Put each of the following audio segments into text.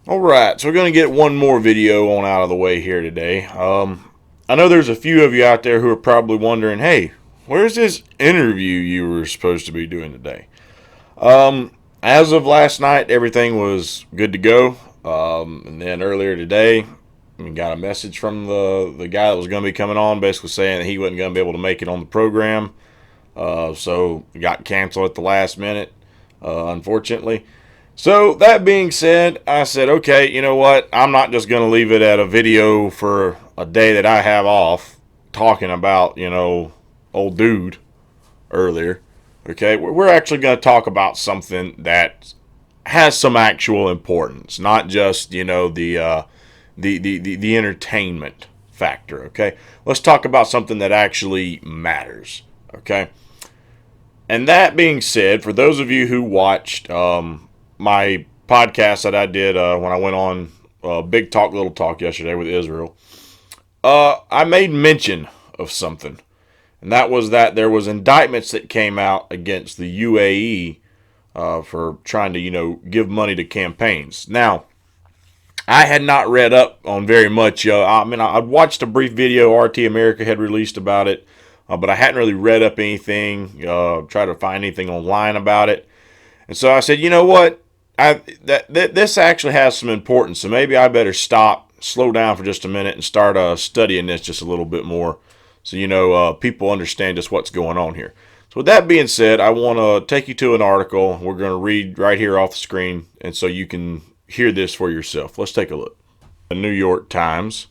All right, so we're going to get one more video on out of the way here today. I know there's a few of you out there who are probably wondering, hey, where's this interview you were supposed to be doing today? As of last night, everything was good to go. And then earlier today, we got a message from the guy that was going to be coming on, basically saying that he wasn't going to be able to make it on the program. So it got canceled at the last minute, unfortunately. So that being said, I said, okay, you know what? I'm not just going to leave it at a video for a day that I have off talking about, old dude earlier. Okay, we're actually going to talk about something that has some actual importance, not just, the entertainment factor. Okay, let's talk about something that actually matters. Okay, and that being said, for those of you who watched my podcast that I did when I went on Big Talk, Little Talk yesterday with Israel, I made mention of something. And that was that there was indictments that came out against the UAE for trying to, give money to campaigns. Now, I had not read up on very much. I'd watched a brief video RT America had released about it, but I hadn't really read up anything, tried to find anything online about it. And so I said, you know what? This actually has some importance, so maybe I better stop, slow down for just a minute, and start studying this just a little bit more, so people understand just what's going on here. So with that being said, I want to take you to an article. We're going to read right here off the screen, and so you can hear this for yourself. Let's take a look. The New York Times.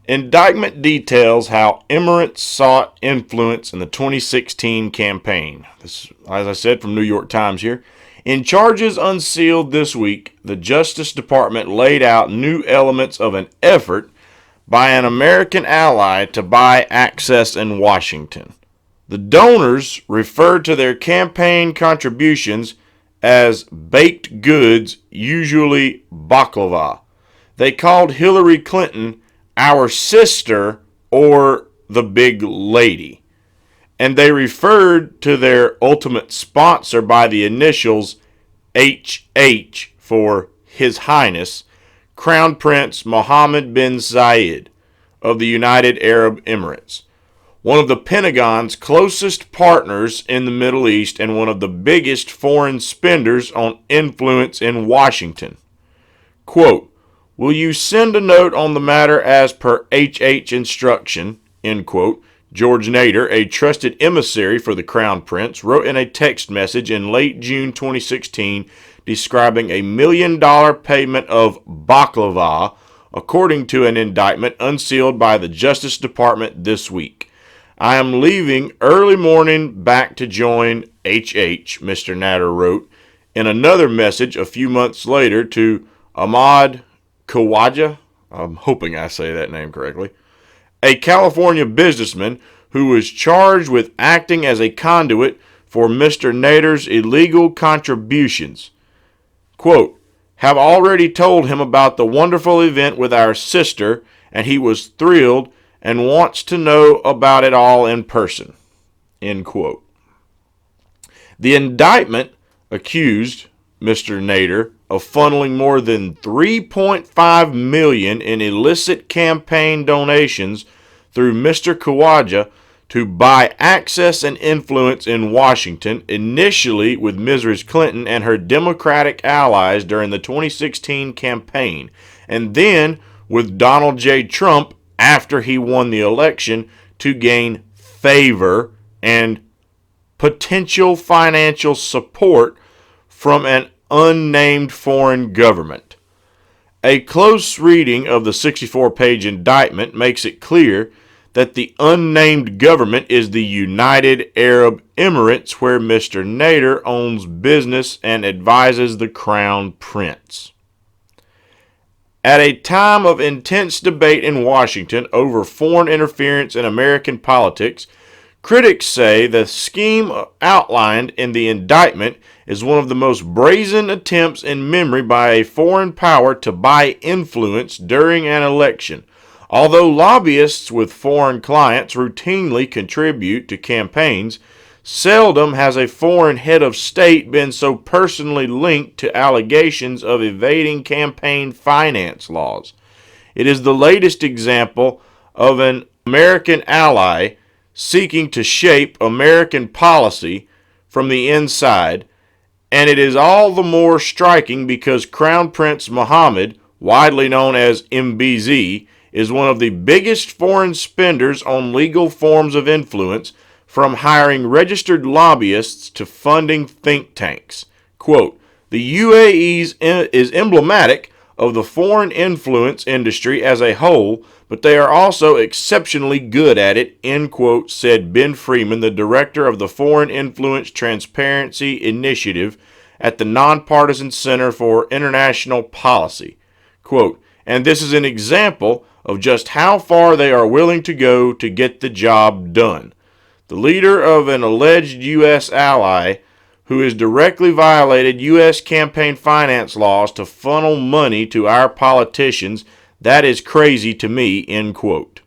Indictment details how Emirates sought influence in the 2016 campaign. This, as I said, from New York Times here. In charges unsealed this week, the Justice Department laid out new elements of an effort by an American ally to buy access in Washington. The donors referred to their campaign contributions as baked goods, usually baklava. They called Hillary Clinton our sister or the big lady. And they referred to their ultimate sponsor by the initials HH for His Highness, Crown Prince Mohammed bin Zayed of the United Arab Emirates, one of the Pentagon's closest partners in the Middle East and one of the biggest foreign spenders on influence in Washington. Quote, will you send a note on the matter as per HH instruction, end quote. George Nader, a trusted emissary for the Crown Prince, wrote in a text message in late June 2016 describing a $1 million payment of baklava, according to an indictment unsealed by the Justice Department this week. I am leaving early morning back to join HH, Mr. Nader wrote in another message a few months later to Ahmad Khawaja, I'm hoping I say that name correctly, a California businessman who was charged with acting as a conduit for Mr. Nader's illegal contributions. Quote, have already told him about the wonderful event with our sister, and he was thrilled and wants to know about it all in person. End quote. The indictment accused Mr. Nader of funneling more than $3.5 million in illicit campaign donations through Mr. Khawaja to buy access and influence in Washington, initially with Mrs. Clinton and her Democratic allies during the 2016 campaign, and then with Donald J. Trump after he won the election to gain favor and potential financial support from an unnamed foreign government. A close reading of the 64-page indictment makes it clear that the unnamed government is the United Arab Emirates, where Mr. Nader owns business and advises the Crown Prince. At a time of intense debate in Washington over foreign interference in American politics, critics say the scheme outlined in the indictment is one of the most brazen attempts in memory by a foreign power to buy influence during an election. Although lobbyists with foreign clients routinely contribute to campaigns, seldom has a foreign head of state been so personally linked to allegations of evading campaign finance laws. It is the latest example of an American ally seeking to shape American policy from the inside, and it is all the more striking because Crown Prince Mohammed, widely known as MBZ, is one of the biggest foreign spenders on legal forms of influence, from hiring registered lobbyists to funding think tanks. Quote, the UAE is emblematic of the foreign influence industry as a whole, but they are also exceptionally good at it, end quote, said Ben Freeman, the director of the Foreign Influence Transparency Initiative at the Nonpartisan Center for International Policy. Quote, and this is an example of just how far they are willing to go to get the job done. The leader of an alleged U.S. ally who has directly violated U.S. campaign finance laws to funnel money to our politicians, that is crazy to me, end quote.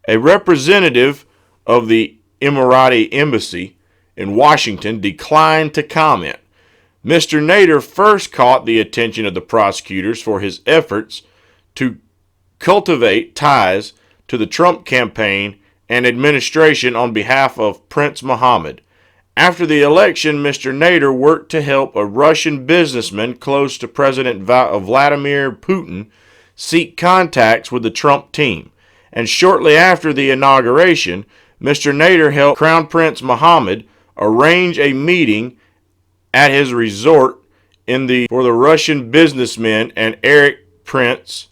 A representative of the Emirati embassy in Washington declined to comment. Mr. Nader first caught the attention of the prosecutors for his efforts to cultivate ties to the Trump campaign and administration on behalf of Prince Mohammed. After the election, Mr. Nader worked to help a Russian businessman close to President Vladimir Putin seek contacts with the Trump team. And shortly after the inauguration, Mr. Nader helped Crown Prince Mohammed arrange a meeting at his resort for the Russian businessman and Eric Prince,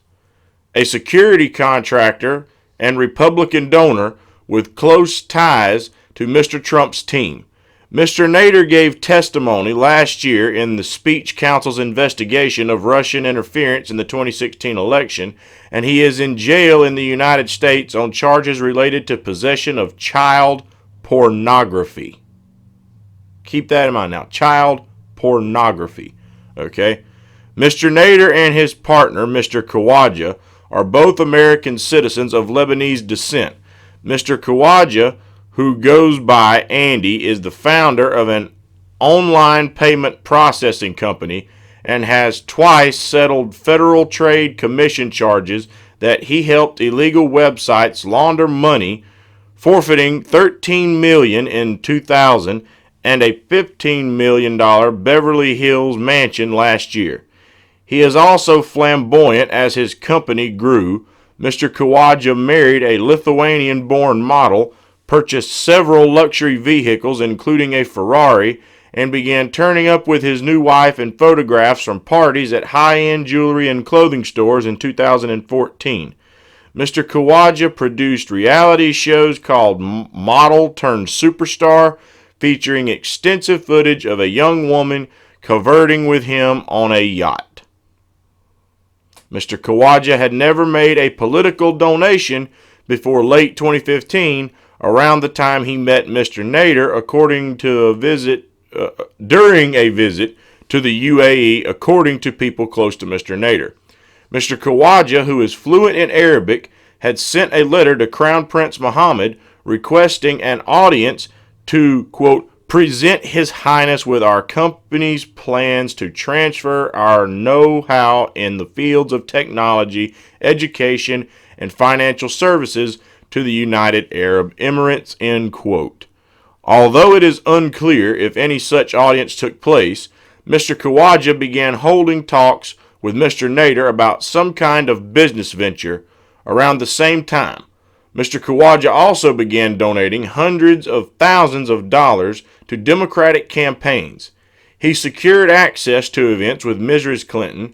a security contractor and Republican donor with close ties to Mr. Trump's team. Mr. Nader gave testimony last year in the Speech Council's investigation of Russian interference in the 2016 election, and he is in jail in the United States on charges related to possession of child pornography. Keep that in mind now. Child pornography. Okay? Mr. Nader and his partner, Mr. Khawaja, are both American citizens of Lebanese descent. Mr. Khawaja, who goes by Andy, is the founder of an online payment processing company and has twice settled Federal Trade Commission charges that he helped illegal websites launder money, forfeiting $13 million in 2000 and a $15 million Beverly Hills mansion last year. He is also flamboyant as his company grew. Mr. Khawaja married a Lithuanian-born model, purchased several luxury vehicles, including a Ferrari, and began turning up with his new wife in photographs from parties at high-end jewelry and clothing stores in 2014. Mr. Khawaja produced reality shows called Model Turned Superstar, featuring extensive footage of a young woman cavorting with him on a yacht. Mr. Khawaja had never made a political donation before late 2015, around the time he met Mr. Nader, during a visit to the UAE, according to people close to Mr. Nader. Mr. Khawaja, who is fluent in Arabic, had sent a letter to Crown Prince Mohammed requesting an audience to, quote, present His Highness with our company's plans to transfer our know-how in the fields of technology, education, and financial services to the United Arab Emirates, end quote. Although it is unclear if any such audience took place, Mr. Khawaja began holding talks with Mr. Nader about some kind of business venture around the same time. Mr. Khawaja also began donating hundreds of thousands of dollars to Democratic campaigns. He secured access to events with Mrs. Clinton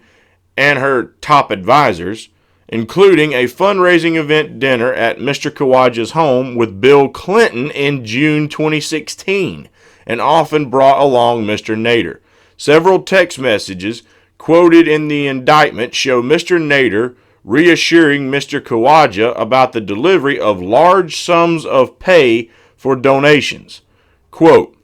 and her top advisors, including a fundraising event dinner at Mr. Khawaja's home with Bill Clinton in June 2016, and often brought along Mr. Nader. Several text messages quoted in the indictment show Mr. Nader reassuring Mr. Khawaja about the delivery of large sums of pay for donations. Quote,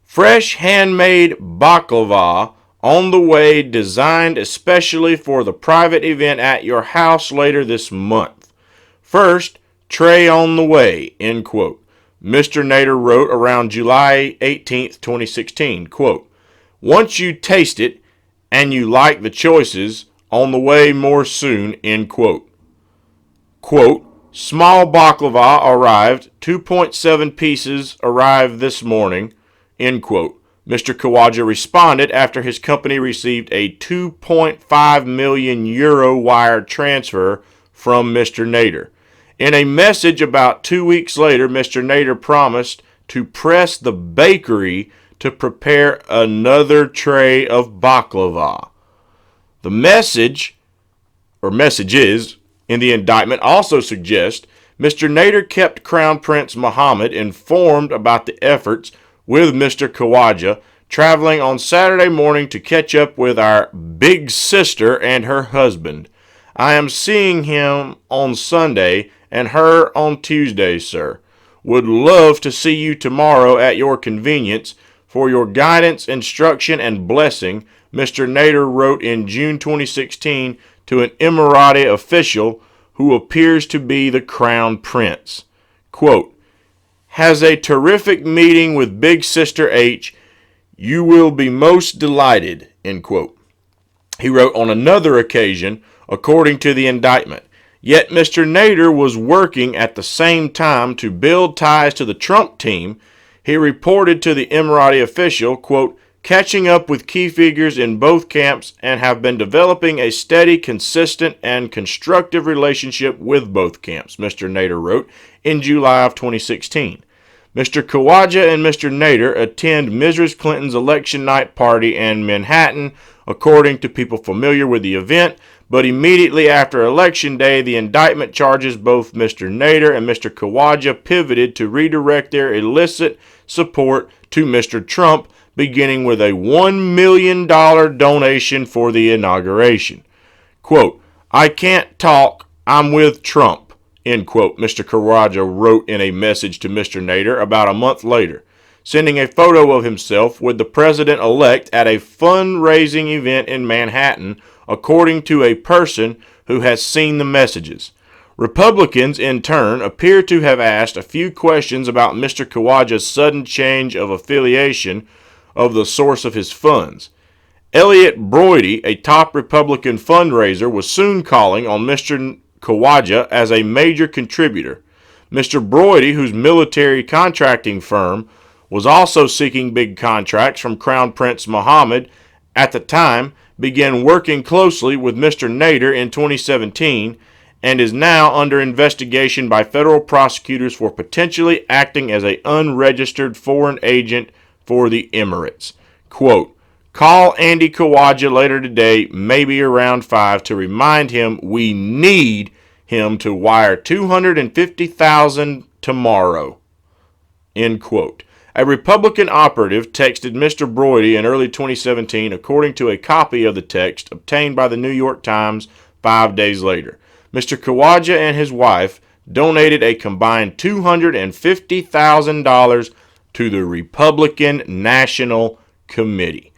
fresh handmade baklava on the way, designed especially for the private event at your house later this month. First, tray on the way, end quote. Mr. Nader wrote around July 18th, 2016, quote, "Once you taste it and you like the choices, on the way more soon," end quote. Quote, "Small baklava arrived, 2.7 pieces arrived this morning," end quote. Mr. Khawaja responded after his company received a 2.5 million euro wire transfer from Mr. Nader. In a message about 2 weeks later, Mr. Nader promised to press the bakery to prepare another tray of baklava. The messages in the indictment also suggest Mr. Nader kept Crown Prince Mohammed informed about the efforts with Mr. Khawaja, traveling on Saturday morning to catch up with our big sister and her husband. "I am seeing him on Sunday and her on Tuesday, sir. Would love to see you tomorrow at your convenience. For your guidance, instruction, and blessing," Mr. Nader wrote in June 2016 to an Emirati official who appears to be the Crown Prince. Quote, "Has a terrific meeting with Big Sister H. You will be most delighted," end quote. He wrote on another occasion, according to the indictment. Yet Mr. Nader was working at the same time to build ties to the Trump team. He reported to the Emirati official, quote, "catching up with key figures in both camps and have been developing a steady, consistent, and constructive relationship with both camps," Mr. Nader wrote in July of 2016. Mr. Khawaja and Mr. Nader attend Mrs. Clinton's election night party in Manhattan, according to people familiar with the event, but immediately after Election Day, the indictment charges both Mr. Nader and Mr. Khawaja pivoted to redirect their illicit support to Mr. Trump, beginning with a $1 million donation for the inauguration. Quote, "I can't talk, I'm with Trump," end quote, Mr. Khawaja wrote in a message to Mr. Nader about a month later, sending a photo of himself with the president-elect at a fundraising event in Manhattan, according to a person who has seen the messages. Republicans, in turn, appear to have asked a few questions about Mr. Khawaja's sudden change of affiliation of the source of his funds. Elliot Broidy, a top Republican fundraiser, was soon calling on Mr. Khawaja as a major contributor. Mr. Broidy, whose military contracting firm was also seeking big contracts from Crown Prince Mohammed at the time, began working closely with Mr. Nader in 2017 and is now under investigation by federal prosecutors for potentially acting as an unregistered foreign agent for the Emirates. Quote, "Call Andy Khawaja later today, maybe around 5, to remind him we need him to wire $250,000 tomorrow," end quote. A Republican operative texted Mr. Broidy in early 2017, according to a copy of the text obtained by the New York Times 5 days later. Mr. Khawaja and his wife donated a combined $250,000 to the Republican National Committee.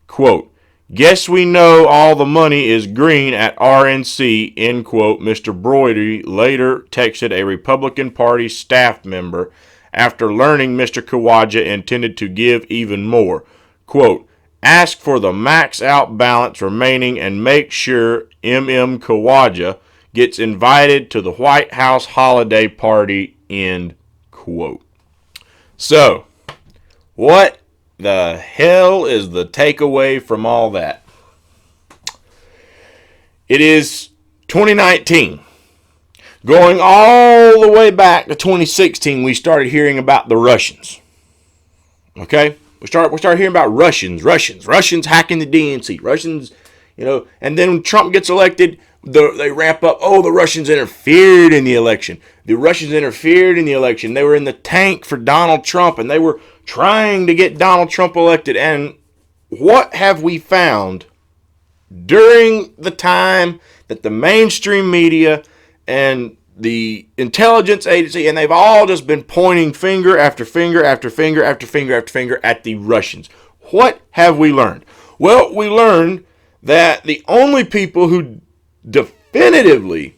Quote, "Guess we know all the money is green at RNC," end quote, Mr. Broidy later texted a Republican Party staff member after learning Mr. Khawaja intended to give even more. Quote, "Ask for the max out balance remaining and make sure M.M. Khawaja gets invited to the White House holiday party," end quote. So, what the hell is the takeaway from all that? It is 2019. Going all the way back to 2016, we started hearing about the Russians. Okay? We start hearing about Russians hacking the DNC. Russians, and then when Trump gets elected, they ramp up, the Russians interfered in the election. The Russians interfered in the election. They were in the tank for Donald Trump, and they were trying to get Donald Trump elected. And what have we found during the time that the mainstream media and the intelligence agency, and they've all just been pointing finger after finger after finger after finger after finger at the Russians? What have we learned? Well, we learned that the only people who definitively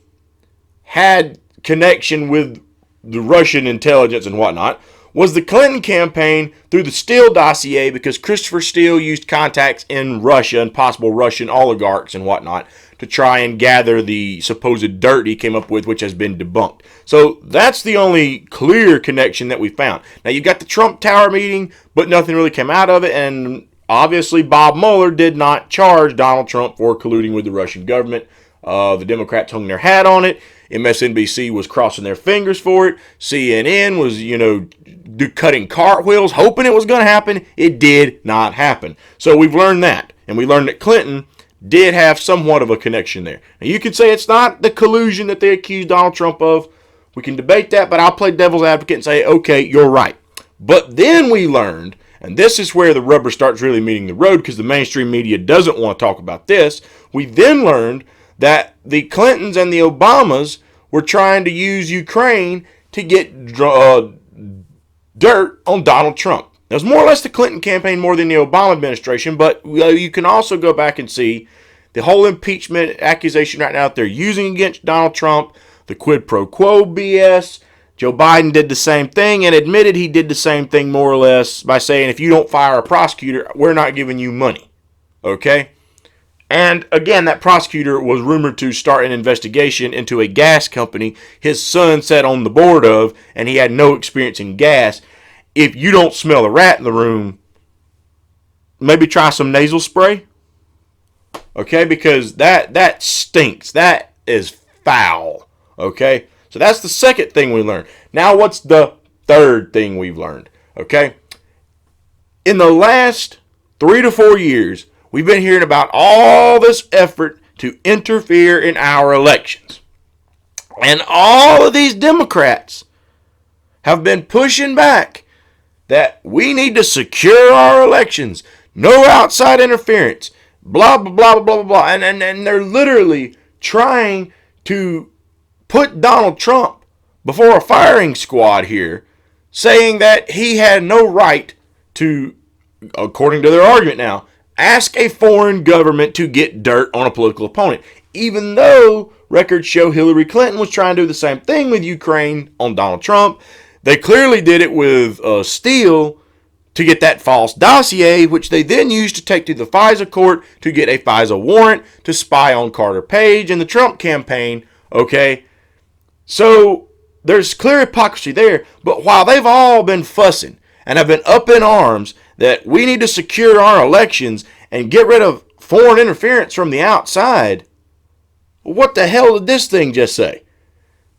had connection with the Russian intelligence and whatnot was the Clinton campaign through the Steele dossier, because Christopher Steele used contacts in Russia and possible Russian oligarchs and whatnot to try and gather the supposed dirt he came up with, which has been debunked. So that's the only clear connection that we found. Now, you've got the Trump Tower meeting, but nothing really came out of it, and obviously Bob Mueller did not charge Donald Trump for colluding with the Russian government. The Democrats hung their hat on it. MSNBC was crossing their fingers for it. CNN was, cutting cartwheels, hoping it was going to happen. It did not happen. So we've learned that. And we learned that Clinton did have somewhat of a connection there. Now, you could say it's not the collusion that they accused Donald Trump of. We can debate that, but I'll play devil's advocate and say, okay, you're right. But then we learned, and this is where the rubber starts really meeting the road, because the mainstream media doesn't want to talk about this. We then learned that the Clintons and the Obamas were trying to use Ukraine to get dirt on Donald Trump. It was more or less the Clinton campaign more than the Obama administration, but you can also go back and see the whole impeachment accusation right now that they're using against Donald Trump, the quid pro quo BS. Joe Biden did the same thing and admitted he did the same thing more or less by saying, if you don't fire a prosecutor, we're not giving you money. Okay? And again, that prosecutor was rumored to start an investigation into a gas company his son sat on the board of, and he had no experience in gas. If you don't smell a rat in the room, maybe try some nasal spray. Okay, because that stinks. That is foul. Okay, so that's the second thing we learned. Now, what's the third thing we've learned? Okay, in the last 3 to 4 years, we've been hearing about all this effort to interfere in our elections. And all of these Democrats have been pushing back that we need to secure our elections. No outside interference. Blah, blah, blah, blah, blah, blah. And they're literally trying to put Donald Trump before a firing squad here, saying that he had no right to, according to their argument now, ask a foreign government to get dirt on a political opponent. Even though records show Hillary Clinton was trying to do the same thing with Ukraine on Donald Trump. They clearly did it with Steele to get that false dossier, which they then used to take to the FISA court to get a FISA warrant to spy on Carter Page and the Trump campaign. Okay? So there's clear hypocrisy there. But while they've all been fussing and have been up in arms that we need to secure our elections and get rid of foreign interference from the outside, what the hell did this thing just say?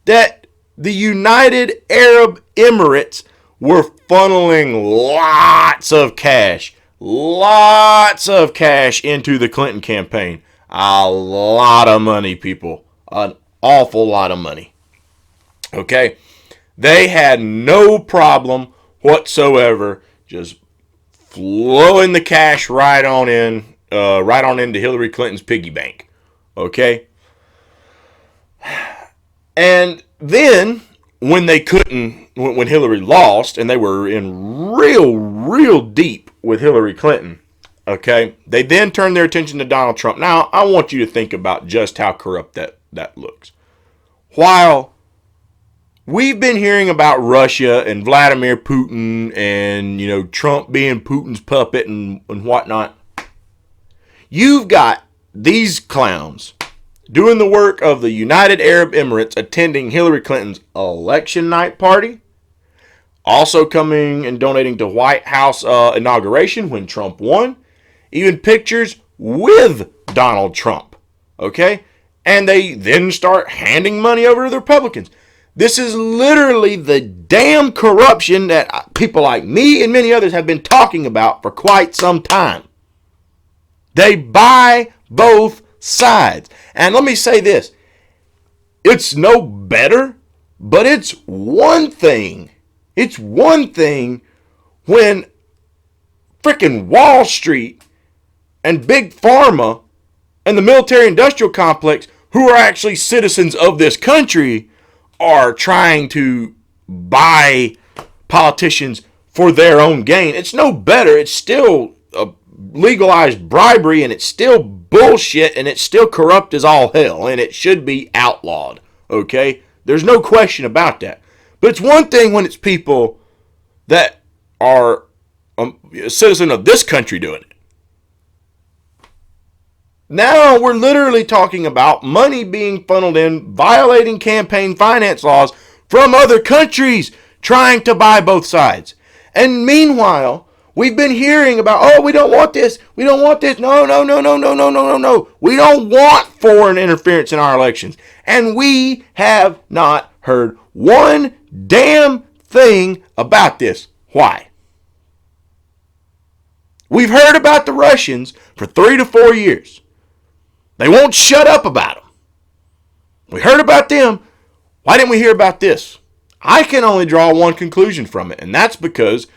That the United Arab Emirates were funneling lots of cash into the Clinton campaign. A lot of money, people. An awful lot of money. Okay? They had no problem whatsoever just flowing the cash right on into Hillary Clinton's piggy bank. Okay? And then when Hillary lost and they were in real deep with Hillary Clinton, okay, they then turned their attention to Donald Trump. Now, I want you to think about just how corrupt that looks. While we've been hearing about Russia and Vladimir Putin and, Trump being Putin's puppet and whatnot, you've got these clowns doing the work of the United Arab Emirates, attending Hillary Clinton's election night party, also coming and donating to White House inauguration when Trump won, even pictures with Donald Trump, okay? And they then start handing money over to the Republicans. This is literally the damn corruption that people like me and many others have been talking about for quite some time. They buy both sides. And let me say this. It's no better, but it's one thing. It's one thing when frickin' Wall Street and Big Pharma and the military-industrial complex, who are actually citizens of this country, are trying to buy politicians for their own gain. It's no better. It's still a legalized bribery, and it's still bullshit, and it's still corrupt as all hell, and it should be outlawed. Okay? There's no question about that. But it's one thing when it's people that are a citizen of this country doing it. Now we're literally talking about money being funneled in, violating campaign finance laws from other countries, trying to buy both sides. And meanwhile, we've been hearing about, oh, we don't want this. We don't want this. No, no, no, no, no, no, no, no, no. We don't want foreign interference in our elections. And we have not heard one damn thing about this. Why? We've heard about the Russians for 3 to 4 years. They won't shut up about them. We heard about them. Why didn't we hear about this? I can only draw one conclusion from it, and that's because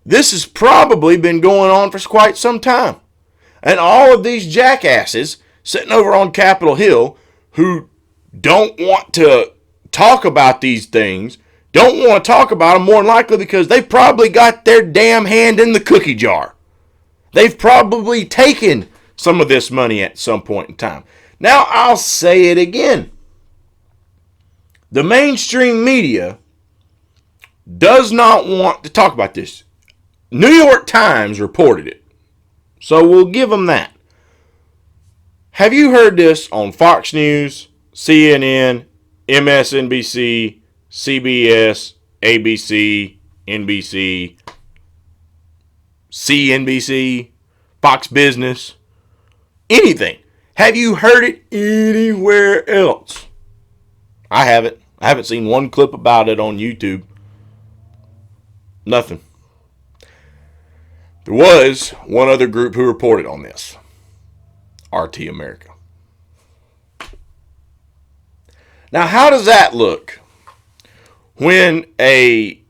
this has probably been going on for quite some time. And all of these jackasses sitting over on Capitol Hill who don't want to talk about these things, don't want to talk about them more than likely because they probably got their damn hand in the cookie jar. They've probably taken some of this money at some point in time. Now, I'll say it again. The mainstream media does not want to talk about this. New York Times reported it, so we'll give them that. Have you heard this on Fox News, CNN, MSNBC, CBS, ABC, NBC, CNBC, Fox Business, anything? Have you heard it anywhere else? I haven't. I haven't seen one clip about it on YouTube. Nothing. There was one other group who reported on this. RT America. Now, how does that look when a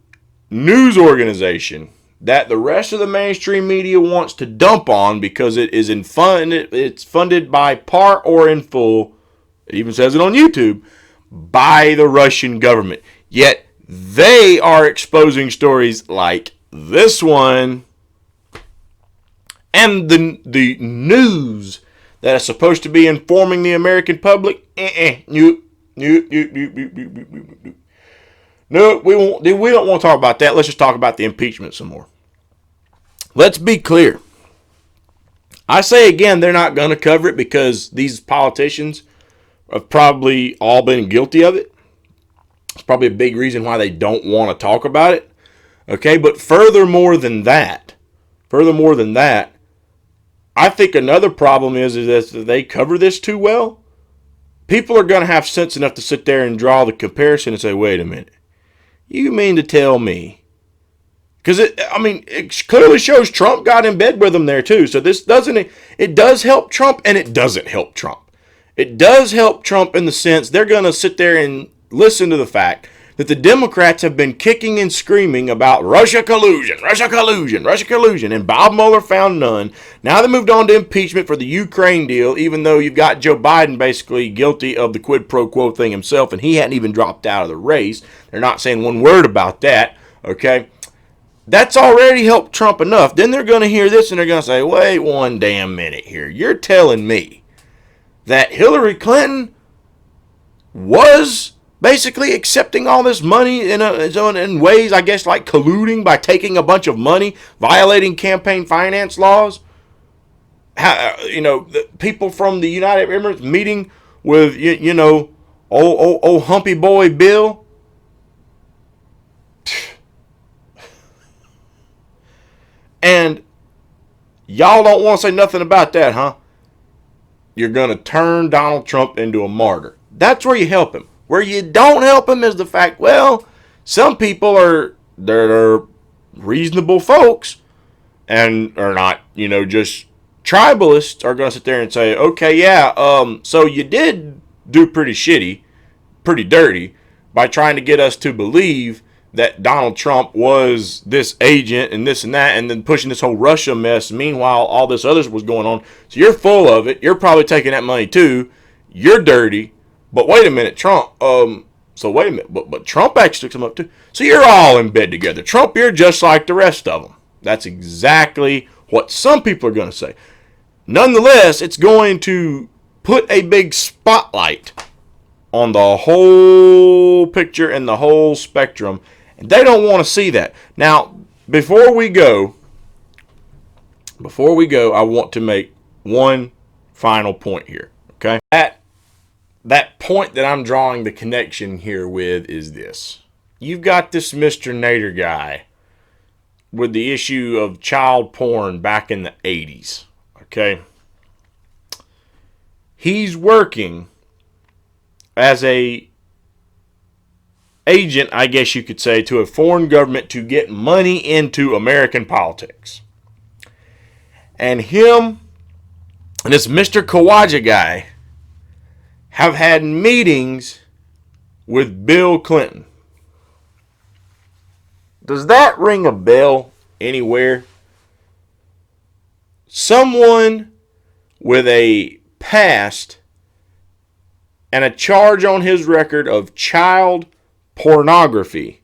news organization that the rest of the mainstream media wants to dump on because it's funded by part or in full, it even says it on YouTube, by the Russian government. Yet they are exposing stories like this one, and the news that is supposed to be informing the American public, no, we don't want to talk about that. Let's just talk about the impeachment some more. Let's be clear. I say again, they're not going to cover it because these politicians have probably all been guilty of it. It's probably a big reason why they don't want to talk about it. Okay, but furthermore than that, I think another problem is that they cover this too well. People are going to have sense enough to sit there and draw the comparison and say, wait a minute. You mean to tell me? Because it clearly shows Trump got in bed with them there too. So this it does help Trump and it doesn't help Trump. It does help Trump in the sense they're going to sit there and listen to the fact that the Democrats have been kicking and screaming about Russia collusion, and Bob Mueller found none. Now they moved on to impeachment for the Ukraine deal, even though you've got Joe Biden basically guilty of the quid pro quo thing himself, and he hadn't even dropped out of the race. They're not saying one word about that, okay? That's already helped Trump enough. Then they're going to hear this and they're going to say, wait one damn minute here. You're telling me that Hillary Clinton was basically accepting all this money in ways, I guess, like colluding by taking a bunch of money, violating campaign finance laws? The people from the United Emirates meeting with, old humpy boy Bill. And y'all don't want to say nothing about that, huh? You're going to turn Donald Trump into a martyr. That's where you help him. Where you don't help him is the fact, well, some people they're reasonable folks and are not, just tribalists are going to sit there and say, okay, yeah, so you did do pretty shitty, pretty dirty by trying to get us to believe that Donald Trump was this agent and this and that, and then pushing this whole Russia mess. Meanwhile, all this other was going on. So you're full of it. You're probably taking that money too. You're dirty. But wait a minute, Trump. But Trump actually took some up too. So you're all in bed together. Trump, you're just like the rest of them. That's exactly what some people are going to say. Nonetheless, it's going to put a big spotlight on the whole picture and the whole spectrum. And they don't want to see that. Now, before we go, I want to make one final point here. Okay? That point that I'm drawing the connection here with is this. You've got this Mr. Nader guy with the issue of child porn back in the 80s. Okay? He's working as a agent, I guess you could say, to a foreign government to get money into American politics. And him and this Mr. Kawaja guy have had meetings with Bill Clinton. Does that ring a bell anywhere? Someone with a past and a charge on his record of child pornography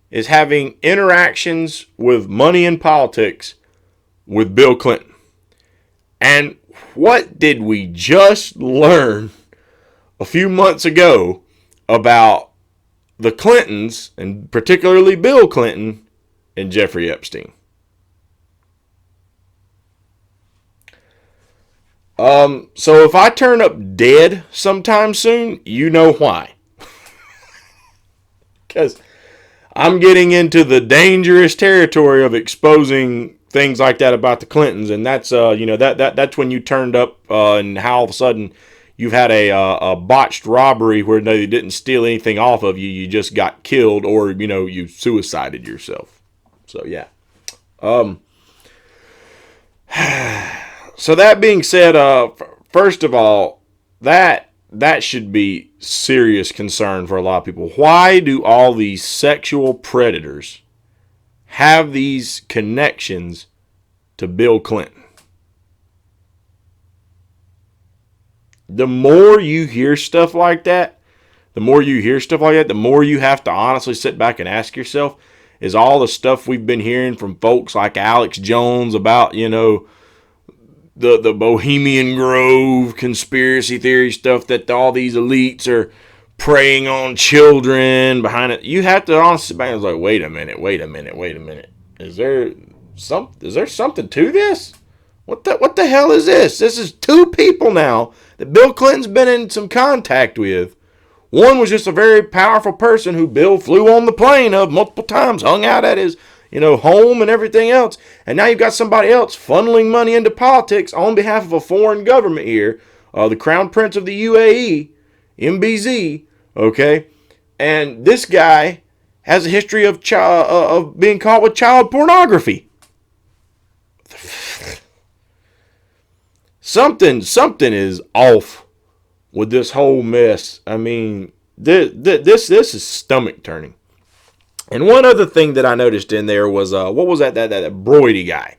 is having interactions with money in politics with Bill Clinton. And what did we just learn a few months ago about the Clintons, and particularly Bill Clinton and Jeffrey Epstein? So if I turn up dead sometime soon, you know why. Because I'm getting into the dangerous territory of exposing things like that about the Clintons, and that's that's when you turned up and how all of a sudden you've had a botched robbery where they didn't steal anything off of you, you just got killed, or you suicided yourself. So yeah. So that being said, first of all, that should be serious concern for a lot of people. Why do all these sexual predators have these connections to Bill Clinton? The more you hear stuff like that, the more you have to honestly sit back and ask yourself, is all the stuff we've been hearing from folks like Alex Jones about, the Bohemian Grove conspiracy theory stuff that all these elites are preying on children behind it? You have to honestly sit back and like, wait a minute. Is there something to this? What the hell is this? This is two people now that Bill Clinton's been in some contact with. One was just a very powerful person who Bill flew on the plane of multiple times, hung out at his home and everything else. And now you've got somebody else funneling money into politics on behalf of a foreign government here, the Crown Prince of the UAE, MBZ, okay? And this guy has a history of being caught with child pornography. Something is off with this whole mess. I mean, this is stomach turning. And one other thing that I noticed in there was, what was that Brody guy?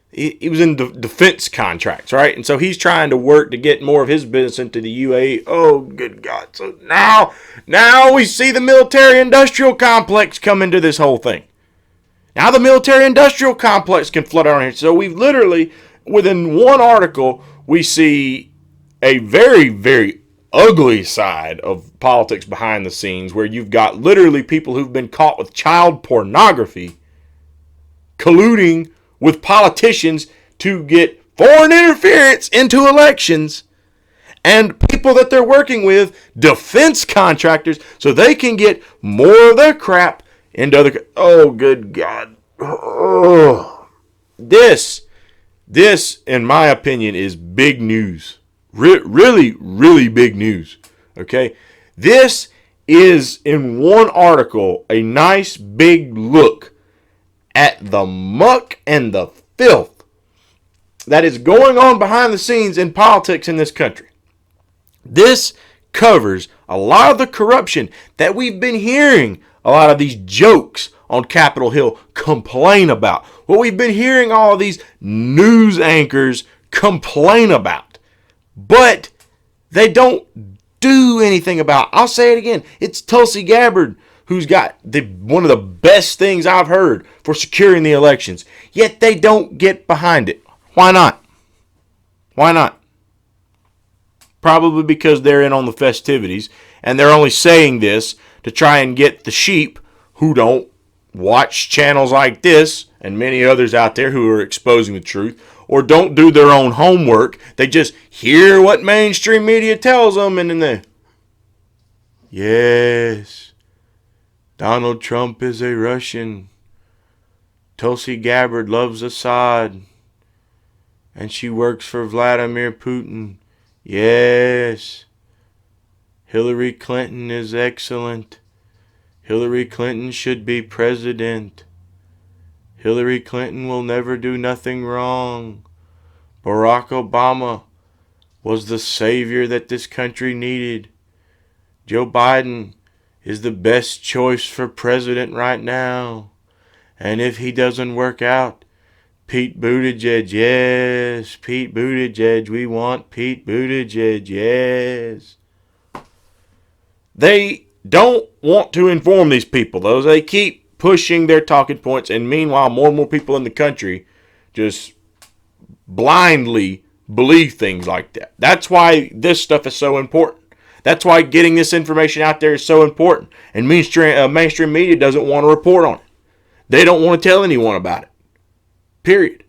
He was in defense contracts, right? And so he's trying to work to get more of his business into the UAE. Oh, good God. So now we see the military-industrial complex come into this whole thing. Now the military-industrial complex can flood out here. So we've literally, within one article, we see a very, very ugly side of politics behind the scenes, where you've got literally people who've been caught with child pornography colluding with politicians to get foreign interference into elections, and people that they're working with, defense contractors, so they can get more of their crap into other. Oh, good God. Oh. This, in my opinion, is big news. Really, really big news. Okay? This is, in one article, a nice big look at the muck and the filth that is going on behind the scenes in politics in this country. This covers a lot of the corruption that we've been hearing a lot of these jokes on Capitol Hill complain about. What we've been hearing all of these news anchors complain about. But they don't do anything about. I'll say it again. It's Tulsi Gabbard who's got one of the best things I've heard for securing the elections. Yet they don't get behind it. Why not? Why not? Probably because they're in on the festivities, and they're only saying this to try and get the sheep who don't watch channels like this and many others out there who are exposing the truth, or don't do their own homework. They just hear what mainstream media tells them, and then they, yes, Donald Trump is a Russian. Tulsi Gabbard loves Assad, and she works for Vladimir Putin. Yes, Hillary Clinton is excellent. Hillary Clinton should be president. Hillary Clinton will never do nothing wrong. Barack Obama was the savior that this country needed. Joe Biden is the best choice for president right now. And if he doesn't work out, Pete Buttigieg, yes, Pete Buttigieg, we want Pete Buttigieg, yes. They don't want to inform these people, though. They keep pushing their talking points, and meanwhile, more and more people in the country just blindly believe things like that. That's why this stuff is so important. That's why getting this information out there is so important. And mainstream media doesn't want to report on it. They don't want to tell anyone about it. Period.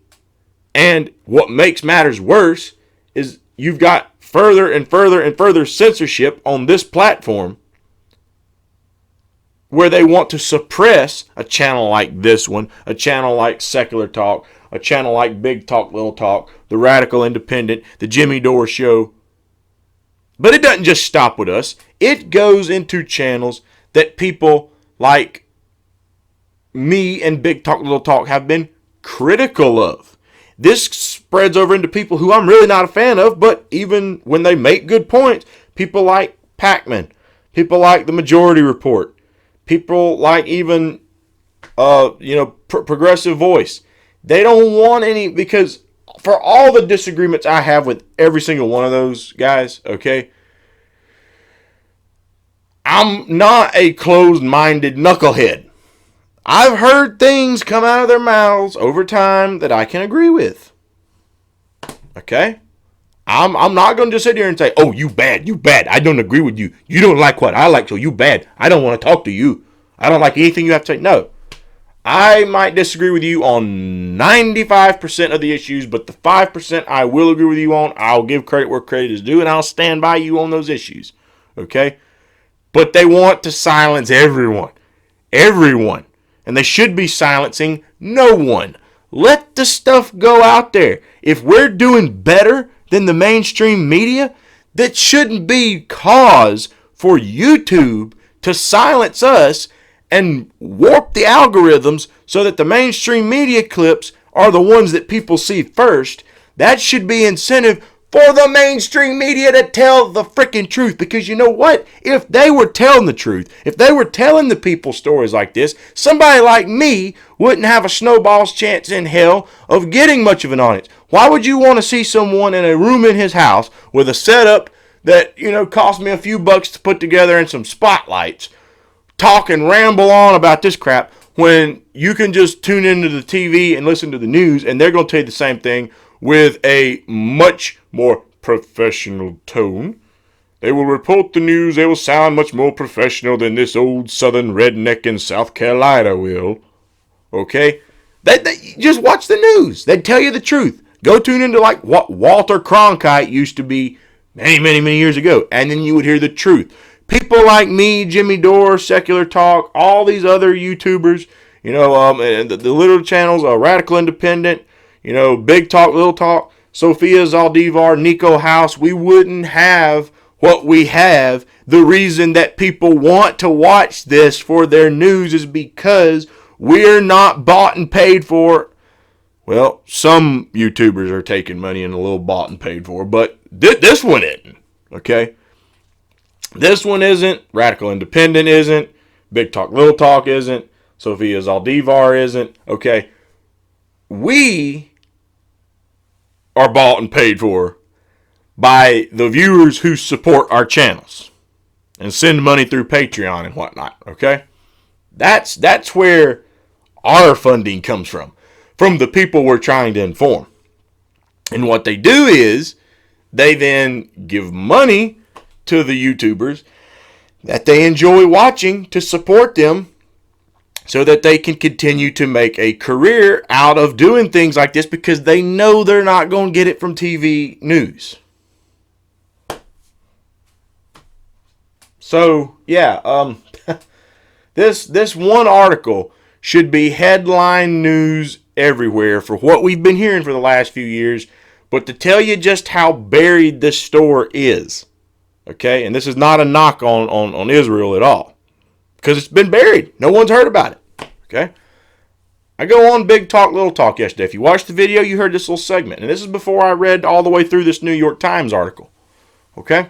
And what makes matters worse is you've got further and further and further censorship on this platform, where they want to suppress a channel like this one, a channel like Secular Talk, a channel like Big Talk, Little Talk, the Radical Independent, the Jimmy Dore Show. But it doesn't just stop with us. It goes into channels that people like me and Big Talk, Little Talk have been critical of. This spreads over into people who I'm really not a fan of, but even when they make good points, people like Pac-Man, people like the Majority Report, people like even, Progressive Voice. They don't want any, because for all the disagreements I have with every single one of those guys, okay, I'm not a closed-minded knucklehead. I've heard things come out of their mouths over time that I can agree with. Okay? I'm not going to just sit here and say, oh, you bad. I don't agree with you. You don't like what I like, so you bad. I don't want to talk to you. I don't like anything you have to say. No. I might disagree with you on 95% of the issues, but the 5% I will agree with you on, I'll give credit where credit is due, and I'll stand by you on those issues. Okay? But they want to silence everyone. Everyone. And they should be silencing no one. Let the stuff go out there. If we're doing better than the mainstream media, that shouldn't be cause for YouTube to silence us and warp the algorithms so that the mainstream media clips are the ones that people see first. That should be incentive for the mainstream media to tell the freaking truth. Because you know what? If they were telling the truth, if they were telling the people stories like this, somebody like me wouldn't have a snowball's chance in hell of getting much of an audience. Why would you want to see someone in a room in his house with a setup that, cost me a few bucks to put together and some spotlights, talk and ramble on about this crap, when you can just tune into the TV and listen to the news, and they're going to tell you the same thing with a much more professional tone. They will report the news. They will sound much more professional than this old southern redneck in South Carolina will. Okay? They just watch the news. They tell you the truth. Go tune into like what Walter Cronkite used to be many, many, many years ago, and then you would hear the truth. People like me, Jimmy Dore, Secular Talk, all these other YouTubers, and the little channels, Radical Independent, Big Talk, Little Talk, Sophia Zaldivar, Nico House, we wouldn't have what we have. The reason that people want to watch this for their news is because we're not bought and paid for. Well, some YouTubers are taking money and a little bought and paid for, but this one isn't, okay? This one isn't. Radical Independent isn't. Big Talk, Little Talk isn't. Sophia Zaldivar isn't, okay? We are bought and paid for by the viewers who support our channels and send money through Patreon and whatnot, okay? That's where our funding comes from the people we're trying to inform. And what they do is they then give money to the YouTubers that they enjoy watching to support them so that they can continue to make a career out of doing things like this because they know they're not going to get it from TV news. So, yeah, this one article should be headline news everywhere for what we've been hearing for the last few years, but to tell you just how buried this store is, okay, and this is not a knock on Israel at all, because it's been buried. No one's heard about it, okay? I go on Big Talk, Little Talk yesterday. If you watched the video, you heard this little segment, and this is before I read all the way through this New York Times article, okay?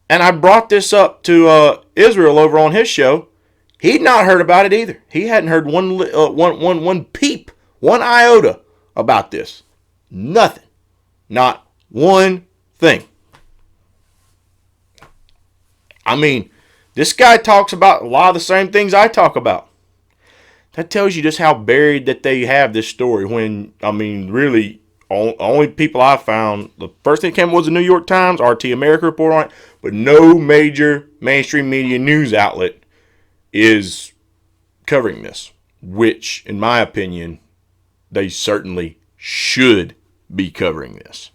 And I brought this up to Israel over on his show. He'd not heard about it either. He hadn't heard one peep, one iota about this. Nothing. Not one thing. I mean, this guy talks about a lot of the same things I talk about. That tells you just how buried that they have this story when, I mean, really, only people I found, the first thing that came was the New York Times, RT America report on it, but no major mainstream media news outlet is covering this, which, in my opinion, they certainly should be covering this.